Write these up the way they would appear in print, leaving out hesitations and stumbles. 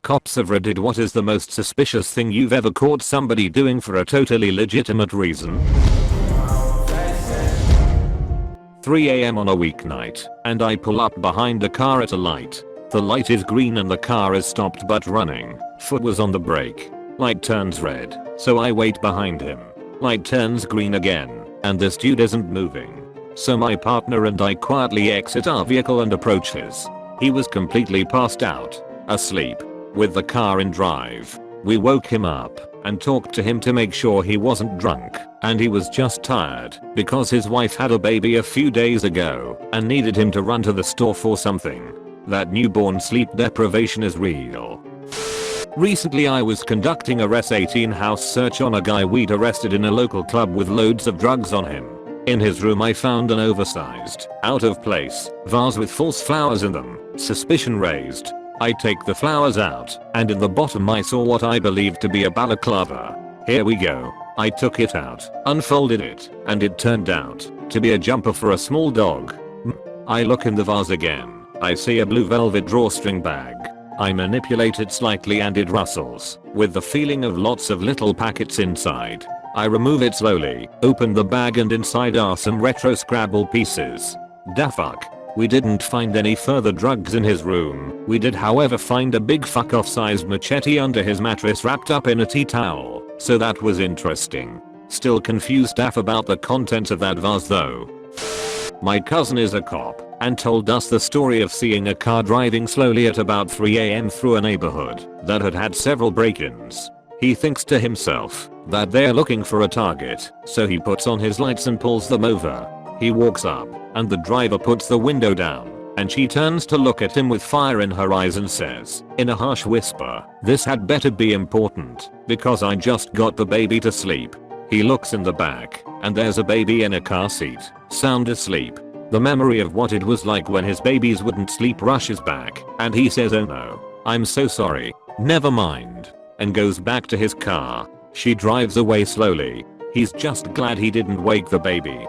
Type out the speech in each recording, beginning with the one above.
Cops of Reddit, what is the most suspicious thing you've ever caught somebody doing for a totally legitimate reason? 3 AM on a weeknight, and I pull up behind a car at a light. The light is green and the car is stopped but running. Foot was on the brake. Light turns red, so I wait behind him. Light turns green again, and this dude isn't moving. So my partner and I quietly exit our vehicle and approach his. He was completely passed out, asleep, with the car in drive. We woke him up and talked to him to make sure he wasn't drunk, and he was just tired because his wife had a baby a few days ago and needed him to run to the store for something. That newborn sleep deprivation is real. Recently I was conducting a Res 18 house search on a guy we'd arrested in a local club with loads of drugs on him. In his room I found an oversized, out of place, vase with false flowers in them. Suspicion raised. I take the flowers out, and in the bottom I saw what I believed to be a balaclava. Here we go. I took it out, unfolded it, and it turned out to be a jumper for a small dog. I look in the vase again. I see a blue velvet drawstring bag. I manipulate it slightly and it rustles, with the feeling of lots of little packets inside. I remove it slowly, open the bag, and inside are some retro Scrabble pieces. Da fuck. We didn't find any further drugs in his room. We did however find a big fuck off sized machete under his mattress wrapped up in a tea towel, so that was interesting. Still confused AF about the contents of that vase though. My cousin is a cop and told us the story of seeing a car driving slowly at about 3 AM through a neighborhood that had had several break-ins. He thinks to himself that they're looking for a target, so he puts on his lights and pulls them over. He walks up, and the driver puts the window down, and she turns to look at him with fire in her eyes and says, in a harsh whisper, "This had better be important, because I just got the baby to sleep." He looks in the back, and there's a baby in a car seat, sound asleep. The memory of what it was like when his babies wouldn't sleep rushes back, and he says, "Oh no, I'm so sorry, never mind," and goes back to his car. She drives away slowly. He's just glad he didn't wake the baby.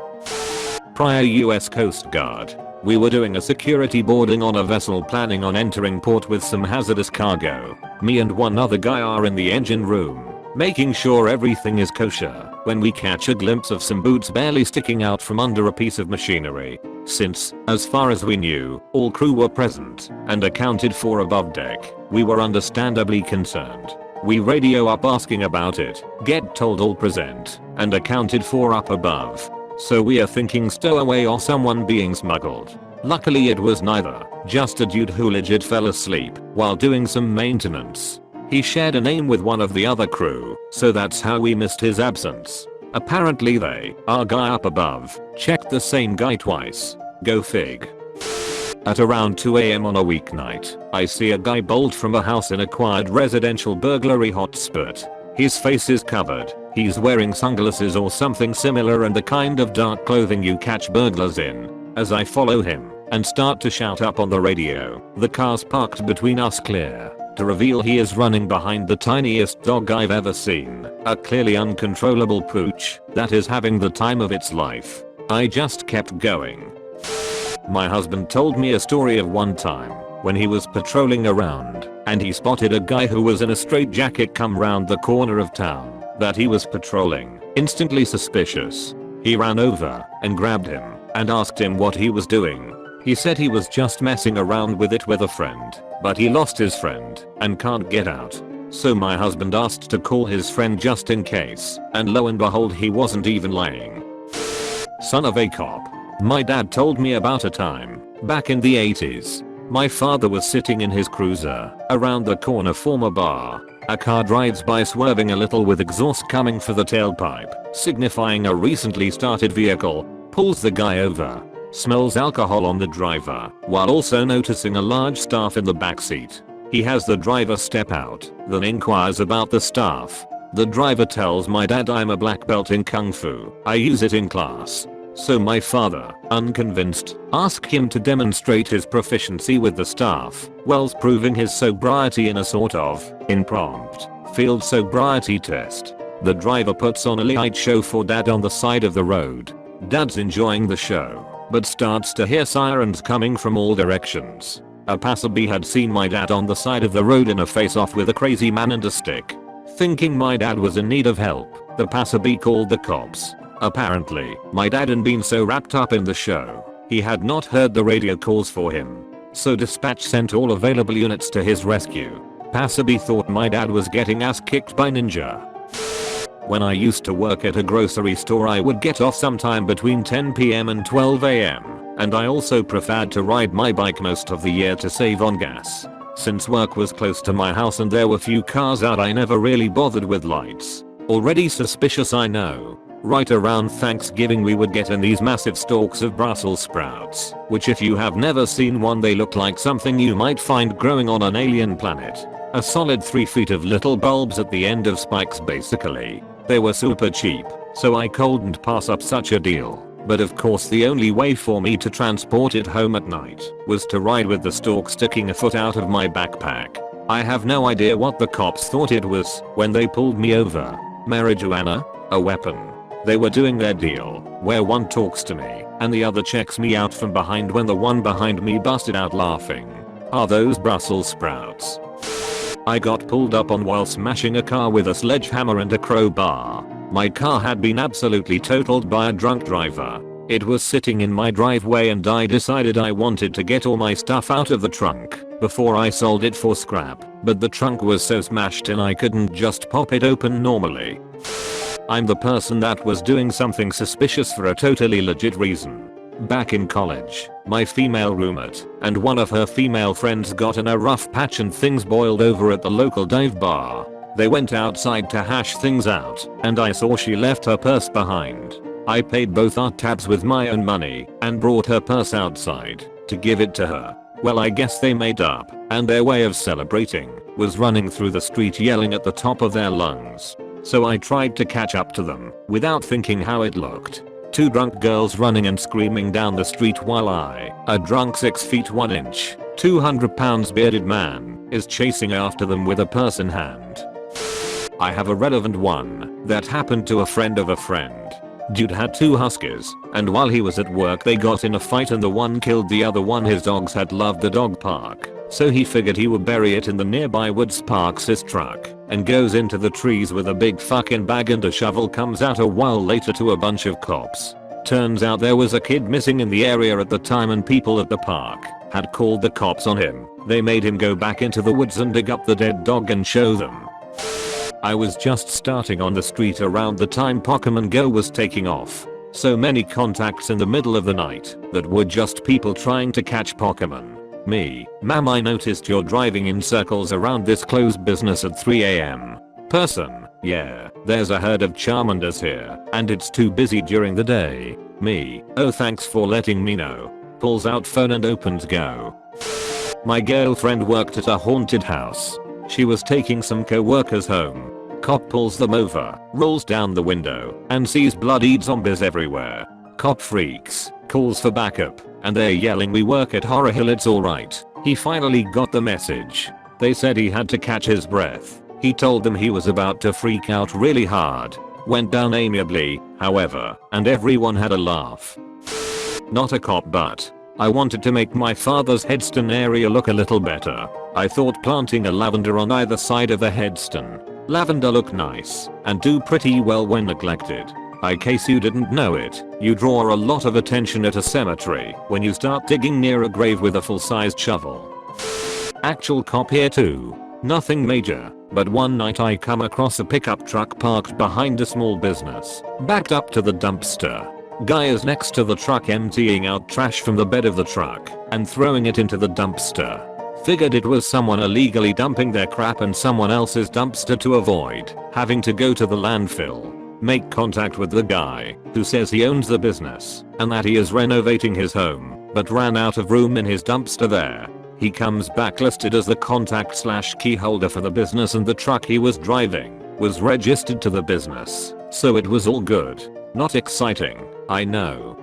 Prior US Coast Guard. We were doing a security boarding on a vessel planning on entering port with some hazardous cargo. Me and one other guy are in the engine room, making sure everything is kosher, when we catch a glimpse of some boots barely sticking out from under a piece of machinery. Since, as far as we knew, all crew were present and accounted for above deck, we were understandably concerned. We radio up asking about it, get told all present and accounted for up above. So we are thinking stowaway or someone being smuggled. Luckily it was neither, just a dude who legit fell asleep while doing some maintenance. He shared a name with one of the other crew, so that's how we missed his absence. Apparently they, our guy up above, checked the same guy twice. Go fig. At around 2 AM on a weeknight, I see a guy bolt from a house in a quiet residential burglary hotspot. His face is covered. He's wearing sunglasses or something similar and the kind of dark clothing you catch burglars in. As I follow him and start to shout up on the radio, the car's parked between us clear, to reveal he is running behind the tiniest dog I've ever seen, a clearly uncontrollable pooch that is having the time of its life. I just kept going. My husband told me a story of one time when he was patrolling around and he spotted a guy who was in a straitjacket come round the corner of town that he was patrolling. Instantly suspicious. He ran over and grabbed him and asked him what he was doing. He said he was just messing around with it with a friend, but he lost his friend and can't get out. So my husband asked to call his friend just in case, and lo and behold he wasn't even lying. Son of a cop. My dad told me about a time, back in the 80s. My father was sitting in his cruiser, around the corner from a bar. A car drives by swerving a little with exhaust coming for the tailpipe, signifying a recently started vehicle, pulls the guy over, smells alcohol on the driver, while also noticing a large staff in the backseat. He has the driver step out, then inquires about the staff. The driver tells my dad I'm a black belt in Kung Fu, I use it in class. So my father, unconvinced, asked him to demonstrate his proficiency with the staff, whilst proving his sobriety in a sort of impromptu field sobriety test. The driver puts on a light show for dad on the side of the road. Dad's enjoying the show, but starts to hear sirens coming from all directions. A passerby had seen my dad on the side of the road in a face-off with a crazy man and a stick. Thinking my dad was in need of help, the passerby called the cops. Apparently, my dad had been so wrapped up in the show, he had not heard the radio calls for him. So dispatch sent all available units to his rescue. Passerby thought my dad was getting ass kicked by ninja. When I used to work at a grocery store, I would get off sometime between 10 PM and 12 AM. And I also preferred to ride my bike most of the year to save on gas. Since work was close to my house and there were few cars out, I never really bothered with lights. Already suspicious, I know. Right around Thanksgiving we would get in these massive stalks of Brussels sprouts, which if you have never seen one, they look like something you might find growing on an alien planet. A solid 3 feet of little bulbs at the end of spikes basically. They were super cheap, so I couldn't pass up such a deal. But of course the only way for me to transport it home at night was to ride with the stalk sticking a foot out of my backpack. I have no idea what the cops thought it was when they pulled me over. Marijuana? A weapon? They were doing their deal, where one talks to me and the other checks me out from behind when the one behind me busted out laughing. Are those Brussels sprouts? I got pulled up on while smashing a car with a sledgehammer and a crowbar. My car had been absolutely totaled by a drunk driver. It was sitting in my driveway and I decided I wanted to get all my stuff out of the trunk before I sold it for scrap, but the trunk was so smashed in I couldn't just pop it open normally. I'm the person that was doing something suspicious for a totally legit reason. Back in college, my female roommate and one of her female friends got in a rough patch and things boiled over at the local dive bar. They went outside to hash things out and I saw she left her purse behind. I paid both our tabs with my own money and brought her purse outside to give it to her. Well, I guess they made up and their way of celebrating was running through the street yelling at the top of their lungs. So I tried to catch up to them without thinking how it looked. 2 drunk girls running and screaming down the street while I, a drunk 6 feet 1 inch, 200 pounds bearded man, is chasing after them with a purse in hand. I have a relevant one that happened to a friend of a friend. Dude had 2 huskies, and while he was at work they got in a fight and the one killed the other one. His dogs had loved the dog park, so he figured he would bury it in the nearby woods, parks his truck, and goes into the trees with a big fucking bag and a shovel. Comes out a while later to a bunch of cops. Turns out there was a kid missing in the area at the time and people at the park had called the cops on him. They made him go back into the woods and dig up the dead dog and show them. I was just starting on the street around the time Pokemon Go was taking off. So many contacts in the middle of the night that were just people trying to catch Pokemon. Me, ma'am, I noticed you're driving in circles around this closed business at 3 AM. Person, yeah, there's a herd of Charmanders here and it's too busy during the day. Me, oh thanks for letting me know. Pulls out phone and opens Go. My girlfriend worked at a haunted house. She was taking some co-workers home. Cop pulls them over, rolls down the window, and sees bloodied zombies everywhere. Cop freaks, calls for backup, and they're yelling, "We work at Horror Hill, it's alright." He finally got the message. They said he had to catch his breath. He told them he was about to freak out really hard. Went down amiably, however, and everyone had a laugh. Not a cop, but I wanted to make my father's headstone area look a little better. I thought planting a lavender on either side of the headstone. Lavender look nice and do pretty well when neglected. In case you didn't know it, you draw a lot of attention at a cemetery when you start digging near a grave with a full-sized shovel. Actual cop here too. Nothing major, but one night I come across a pickup truck parked behind a small business, backed up to the dumpster. Guy is next to the truck emptying out trash from the bed of the truck and throwing it into the dumpster. Figured it was someone illegally dumping their crap in someone else's dumpster to avoid having to go to the landfill. Make contact with the guy, who says he owns the business and that he is renovating his home but ran out of room in his dumpster there. He comes back listed as the contact/key holder for the business and the truck he was driving was registered to the business, so it was all good. Not exciting, I know.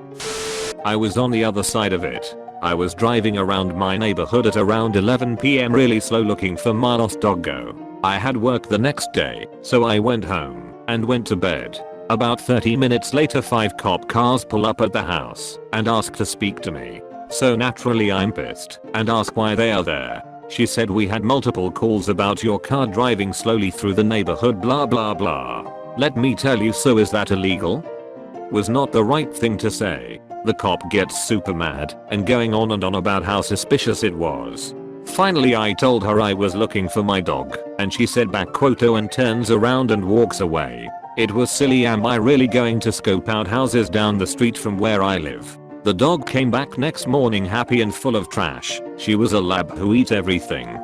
I was on the other side of it. I was driving around my neighborhood at around 11 PM really slow looking for my lost doggo. I had work the next day, so I went home and went to bed. About 30 minutes later 5 cop cars pull up at the house and ask to speak to me. So naturally I'm pissed and ask why they are there. She said we had multiple calls about your car driving slowly through the neighborhood blah blah blah. Let me tell you, so is that illegal? Was not the right thing to say. The cop gets super mad and going on and on about how suspicious it was. Finally I told her I was looking for my dog and she said back quoto and turns around and walks away. It was silly. Am I really going to scope out houses down the street from where I live? The dog came back next morning happy and full of trash. She was a lab who eat everything.